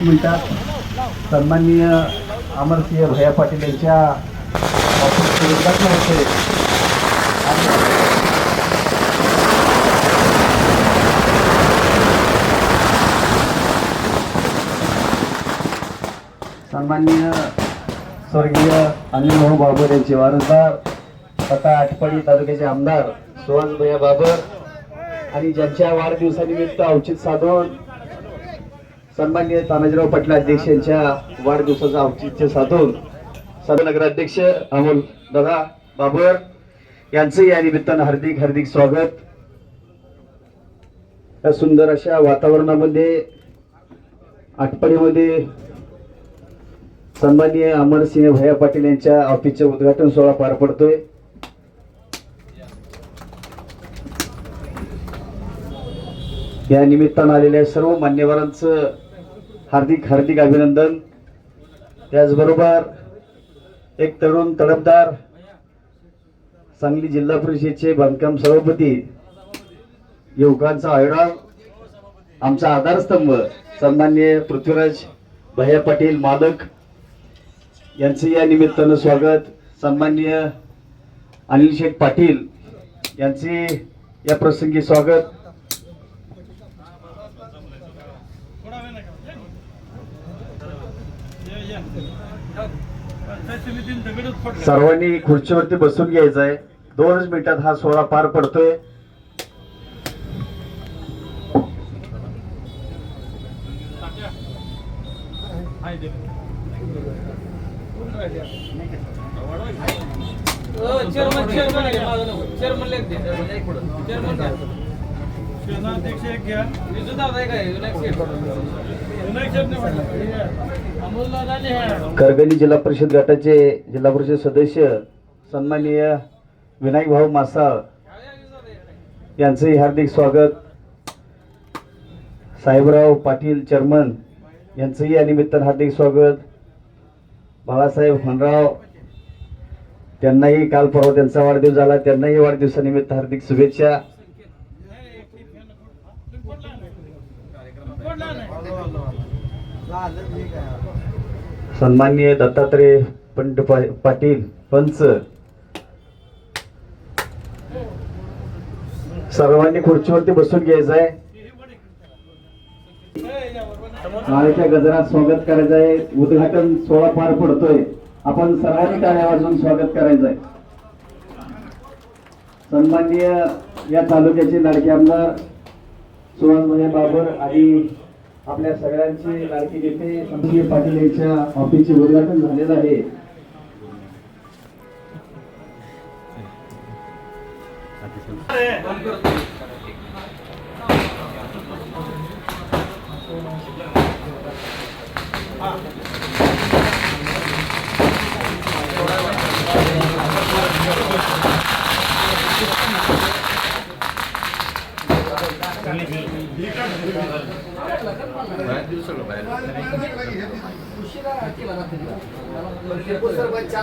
मिनिटात सन्माननीय अमरसिंह भैया पाटील यांच्या ऑफिसचे उद्घाटन होते। सन्माननीय स्वर्गीय अनिल भाऊ बाबर यांचे वारसदार तथा आटपाडी तालुक्याचे आमदार सुहास भैया बाबर आणि ज्यांच्या वाढदिवसानिमित्त औचित्य साधून सन्माननीय तानाजीराव पाटील अध्यक्ष यांच्या वाढदिवसाचं औचित्य साधून नगराध्यक्ष अमोल दादा बाबर यांचं या निमित्तानं हार्दिक हार्दिक स्वागत। या सुंदर अशा वातावरणामध्ये आटपाडीमध्ये सन्माननीय अमरसिंह भैया पाटील यांच्या ऑफिसचे उद्घाटन सोहळा पार पडतोय। या निमित्तानं आलेल्या सर्व मान्यवरांचं हार्दिक हार्दिक अभिनंदन। त्याचबरोबर एक तरुण तडफदार सांगली जिल्हा परिषदेचे बांधकाम सभापती युवकांचा आयोडा आमचा आधारस्तंभ सन्माननीय पृथ्वीराज भैया पाटील मालक यांचे या निमित्तानं स्वागत। सन्माननीय अनिल शेठ पाटील यांचे या प्रसंगी स्वागत। सर्वांनी खुर्चीवरती बसून घ्यायचं आहे। 2 मिनिटात हा सोहळा पार पडतोय। करगणी जिल्हा परिषद गटाचे जिल्हा परिषद सदस्य सन्माननीय विनायक भाऊ मासाळ यांचे हार्दिक स्वागत। साहेबराव पाटील चेअरमन यांचंही या निमित्तानं हार्दिक स्वागत। बाळासाहेब हनराव त्यांनाही काल परवा त्यांचा वाढदिवस झाला, त्यांनाही वाढदिवसानिमित्त हार्दिक शुभेच्छा। सन्माननीय दत्तात्रय पंडित पाटील पंच सर्वांनी खुर्चीवरती बसून घ्यायचं आहे। टाळ्याच्या गजरात स्वागत करायचं आहे। उद्घाटन सोहळा पार पडतोय। आपण सर्वांनी टाळ्या वाजवून स्वागत करायचं आहे। सन्माननीय या तालुक्याचे लाडके आमदार सुहास भैया बाबर आणि आपल्या सगळ्यांचे लाडके नेते अमरसिंह पाटील यांच्या ऑफिसचे उद्घाटन झालेलं आहे। सरपंच